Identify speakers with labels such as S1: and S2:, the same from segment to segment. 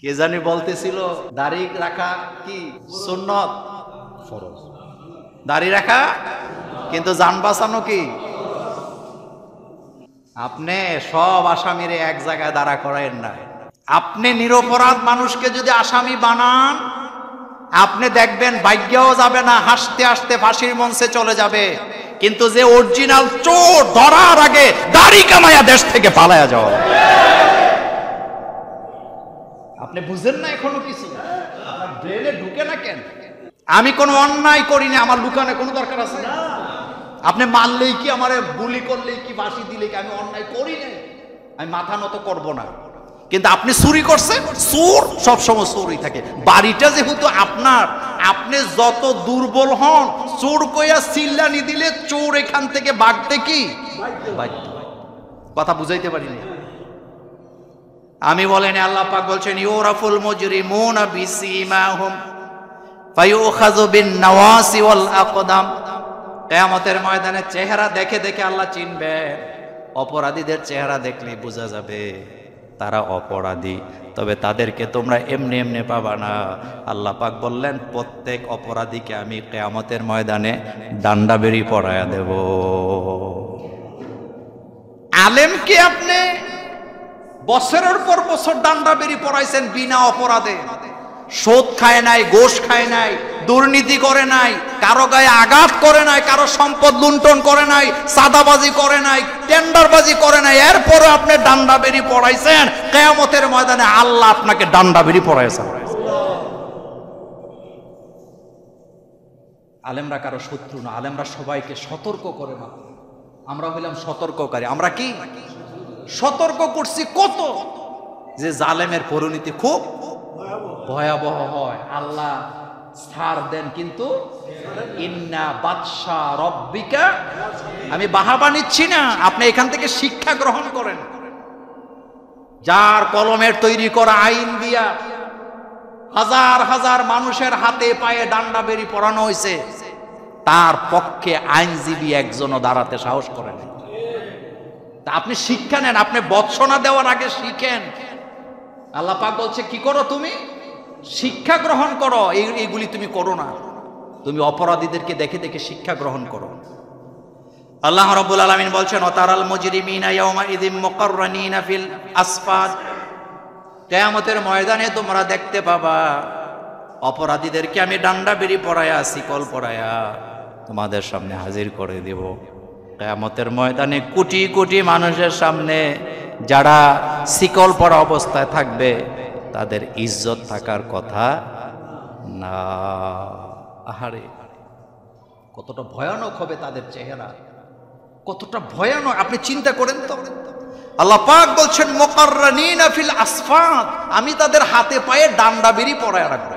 S1: কে জানি বলতেছিল দাড়ি রাখা কি সুন্নত, ফরজ। দাড়ি রাখা কিন্তু জান বাঁচানো কি? আপনি সব আসামিরে এক জায়গায় দাঁড়া করায়েন না। আপনি নিরপরাধ মানুষকে যদি আসামি বানান, আপনি দেখবেন ভাগ্যও যাবে না, হাসতে হাসতে ফাঁসির মঞ্চে চলে যাবে। কিন্তু যে অরিজিনাল চোর ধরার আগে দাড়ি কামায়া দেশ থেকে পালায়া যাওয়া। আপনি বুঝেন না এখনো কিছু, আপনার ব্রেনে ঢুকে না কেন? আমি কোনো অন্যায় করিনি, আমার লুকানো কোনো দরকার আছে? আপনি মারলেই কি, আমারে গুলি করলেই কি, ফাঁসি দিলে কি, আমি অন্যায় করি নাই, আমি মাথা নত করব না। কিন্তু আপনি চুরি করছেন, চোর সবসময় চোরই থাকে। বাড়িটা যেহেতু আপনার, আপনি যত দুর্বল হন, চোর কইয়া চিল্লানি দিলে চোর এখান থেকে ভাগতে কি বাধ্য। কথা বুঝাইতে পারিনি? আমি বলেন, আল্লাহ পাক বলছেন ইউরাফুল মুজরিমুনা বিসিমাহুম ফায়ুখাযু বিন নাওয়াসি ওয়াল আকদাম। কিয়ামতের ময়দানে চেহারা দেখে দেখে আল্লাহ চিনবে। অপরাধীদের চেহারা দেখলেই বোঝা যাবে তারা অপরাধী, তবে তাদেরকে তোমরা এমনি এমনি পাবা না। আল্লাহ পাক বললেন প্রত্যেক অপরাধীকে আমি কিয়ামতের ময়দানে ডান্ডা বেড়ি পরায়া দেব। আলেমকে আপনি বছরের পর বছর ডান্ডা বেড়ি পড়াইছেন বিনা অপরাধে, সুদ খায় নাই, ঘুষ খায় নাই, দুর্নীতি করে নাই, কারো গায়ে আঘাত করে নাই, কারো সম্পদ লুণ্ঠন করে নাই, সাদাবাজি করে নাই, টেন্ডারবাজি করে নাই, এরপরে আপনি ডান্ডা বেড়ি পড়াইছেন। কিয়ামতের ময়দানে আল্লাহ আপনাকে ডান্ডা বেড়ি পড়াইছেন। আলেমরা কারো শত্রু না, আলেমরা সবাইকে সতর্ক করে মাত্র। আমরা হইলাম সতর্ককারী। আমরা কি সতর্ক করছি কত যে জালেমের পরিণতি খুব ভয়াবহ হয়। আল্লাহ ছাড় দেন কিন্তু ইন্না বাদশা রব্বিকা। আমি বাহাবা নিচ্ছি না, আপনি এখান থেকে শিক্ষা গ্রহণ করেন। যার কলমের তৈরি করা আইন দিয়া হাজার হাজার মানুষের হাতে পায়ে ডান্ডা বেড়ি পরানো হয়েছে, তার পক্ষে আইনজীবী একজনও দাঁড়াতে সাহস করেন। তা আপনি শিক্ষা নেন, আপনি বৎসনা দেওয়ার আগে শিখেন। আল্লাহ পাক বলছে কি করো, তুমি শিক্ষা গ্রহণ করো। এইগুলি তুমি করো না, তুমি অপরাধীদেরকে দেখে দেখে শিক্ষা গ্রহণ করো। আল্লাহ রাব্বুল আলামিন বলছেন ওয়াতারাল মুজরিমিনা ইয়াওমাইযিম মুকাররানিনা ফিল আসফাদ। কিয়ামতের ময়দানে তোমরা দেখতে পাবা অপরাধীদেরকে আমি ডান্ডা বেড়ি পরায়া, শিকল পরায়া তোমাদের সামনে হাজির করে দেব। কিয়ামতের ময়দানে কোটি কোটি মানুষের সামনে যারা শিকল পরা অবস্থায় থাকবে তাদের ইজ্জত থাকার কথা না। আহারে, কতটা ভয়ানক হবে তাদের চেহারা, কতটা ভয়ানক আপনি চিন্তা করেন তো। আল্লাহ পাক বলছেন মুকাররানিনা ফিল আসফাদ, আমি তাদের হাতে পায়ে ডান্ডা বেড়ি পরায়া রাখবো।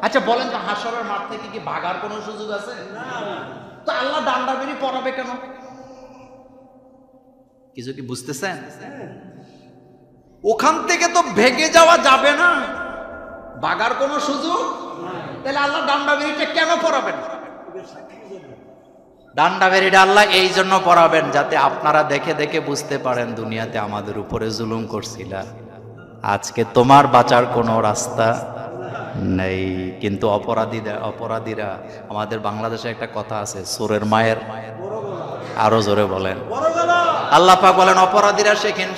S1: আচ্ছা বলেন তো, হাসরের মাঠ থেকে কি ভাগার কোনো সুযোগ আছে? না। তো আল্লাহ ডান্ডা বেড়ি পরাবে কেন? কিছু কি বুঝতেছেন? ওখান থেকে তো ভেগে যাওয়া যাবে না, ভাগার কোনো সুযোগ। তাহলে আল্লাহ ডান্ডা বেড়িটা কেন পরাবেন? ডান্ডা বেড়িটা আল্লাহ এই জন্য পরাবেন যাতে আপনারা দেখে দেখে বুঝতে পারেন দুনিয়াতে আমাদের উপরে জুলুম করছিলা, আজকে তোমার বাঁচার কোনো রাস্তা নেই। কিন্তু অপরাধীরা, আমাদের বাংলাদেশে একটা কথা আছে, চোরের মায়ের, আরো জোরে বলেন। আল্লাহ পাক বলেন অপরাধীরা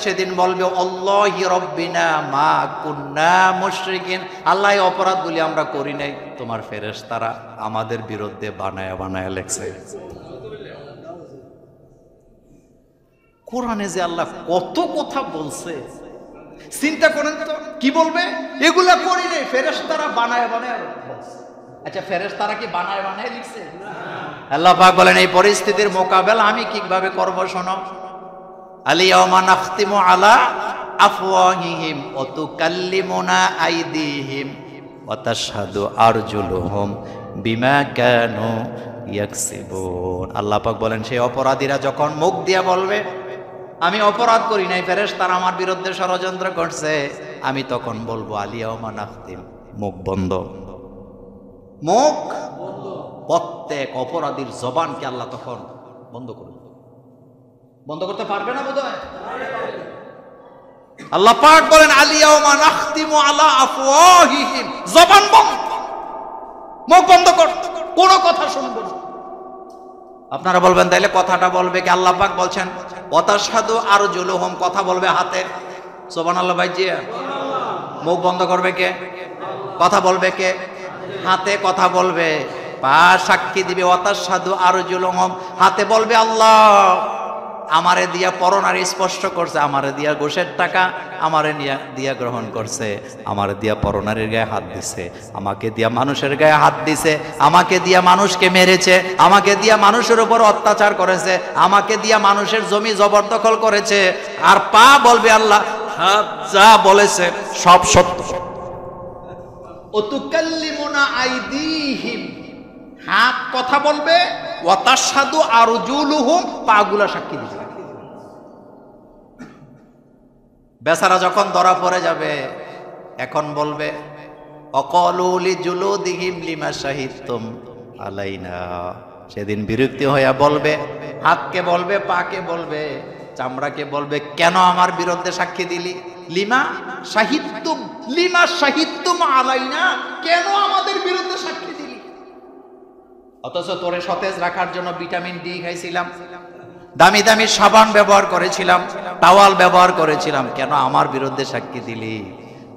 S1: সেদিন বলবে আল্লাহি রব্বিনা মা কুন্না মুশরিকিন। আল্লাহ এই অপরাধগুলি আমরা করি নাই, তোমার ফেরেশতারা আমাদের বিরুদ্ধে বানায়া বানায়া লেখছে। কোরআনে যে আল্লাহ কত কথা বলছে চিন্তা করেন তো। কি বলবে? এগুলা করি নাই, ফেরেশতারা বানায়া বানায়া বলছে। আচ্ছা ফেরেশতারা কি বানায় বানায় লিখছে? আল্লাহ পাক বলেন এই পরিস্থিতির মোকাবেলা আমি কিভাবে করব শোনো। আলিয়াউমা নাখতিমু আলা আফওয়াহিহিম ওয়া তুকাল্লিমুনা আইদিহিম ওয়া তাশহাদু আরজুলুহুম বিমা কানু ইয়াকসিবুন। আল্লাহ পাক বলেন সেই অপরাধীরা যখন মুখ দিয়া বলবে আমি অপরাধ করি নাই, ফেরেশতারা আমার বিরুদ্ধে ষড়যন্ত্র করছে, আমি তখন বলবো আলিয়াউমা নাখতিম, মুখ বন্ধ, মুখ প্রত্যেক অপরাধীর জবানকে আল্লাহ তখন বন্ধ করবে। বন্ধ করতে পারবে না বোধহয়। আল্লাহ পাক বলেন আলিয়াউমা নাখতিমু আলা আফওয়াহিহিম, জবান বন্ধ, মুখ বন্ধ কর, কোনো কথা শুনবো না। আপনারা বলবেন তাইলে কথাটা বলবে কি? আল্লাহ পাক বলছেন ওয়াতাশহাদু আরজুলুহুম, কথা বলবে হাতে। সুবহানাল্লাহ ভাইজি। মুখ বন্ধ করবে কে? কথা বলবে কে? হাতে কথা বলবে, পা সাক্ষী দিবে। ওয়াতাশহাদু আরজুলুহুম, হাতে বলবে আল্লাহ আমারে দিয়া পরনারী স্পর্শ করছে, আমারে দিয়া ঘুষের টাকা আমারে দিয়া গ্রহণ করছে, আমারে দিয়া পরনারীর গায়ে হাত দিছে, আমাকে দিয়া মানুষের গায়ে হাত দিছে, আমাকে দিয়া মানুষকে মেরেছে, আমাকে দিয়া মানুষের উপর অত্যাচার করেছে, আমাকে দিয়া মানুষের জমি জবরদখল করেছে। আর পা বলবে আল্লাহ হাত যা বলেছে সব সত্য। ওতুকাল্লিমুনা আইদিহিম, হাত কথা বলবে, ওয়াতাশহাদু আরজুলুহুম, পাগুলা সাক্ষী দিবে। বেচারা যখন ধরা পড়ে যাবে এখন বলবে অকালু লিজুলুদিহিম লিমা শাহিদতুম আলাইনা, সেদিন বিরক্তি হইয়া বলবে, হাতকে বলবে, পাকে বলবে, চামড়াকে বলবে, কেন আমার বিরুদ্ধে সাক্ষী দিলি? লিমা শাহিদতুম, লিমা শাহিদতুম আলাইনা, কেন আমাদের বিরুদ্ধে সাক্ষী দিলি? অথচ তোরে সতেজ রাখার জন্য ভিটামিন ডি খাইছিলাম, দামি দামি সাবান ব্যবহার করেছিলাম, টাওয়াল ব্যবহার করেছিলাম, কেন আমার বিরুদ্ধে সাক্ষী দিলি?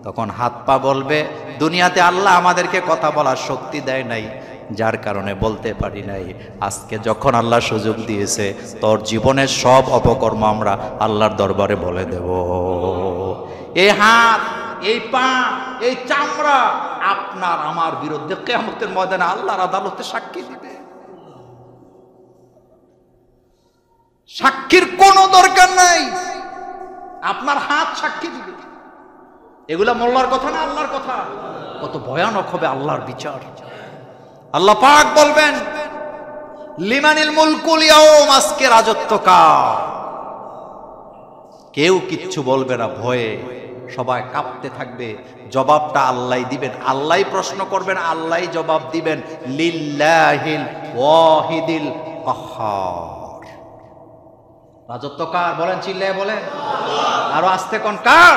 S1: তখন হাত পা বলবে দুনিয়াতে আল্লাহ আমাদেরকে কথা বলার শক্তি দেয় নাই, যার কারণে বলতে পারি নাই। আজকে যখন আল্লাহ সুযোগ দিয়েছে, তোর জীবনের সব অপকর্ম আমরা আল্লাহর দরবারে বলে দেব। এই হাত, এই পা, এই চামড়া আপনার আমার বিরুদ্ধে কিয়ামতের ময়দানে আল্লাহর আদালতে সাক্ষী দিবে। সাক্ষীর কোনো দরকার নাই, আপনার হাত সাক্ষী দিবে। এগুলা মোল্লার কথা না, আল্লাহর কথা। কত ভয়ানক হবে আল্লাহর বিচার। আল্লাহ পাক বলবেন লিমানিল মুলকুল ইয়াউম, আজকে রাজত্ব কার? কেউ কিচ্ছু বলবে না, ভয়ে সবাই কাঁপতে থাকবে। জবাবটা আল্লাহ দিবেন, আল্লাহ প্রশ্ন করবেন, আল্লাহ জবাব দিবেন। লিল্লাহিল ওয়াহিদিল কাহ্হার, রাজত্ব কার? বলেন, চিল্লায় বলেন, আরো আস্তে কোন কার?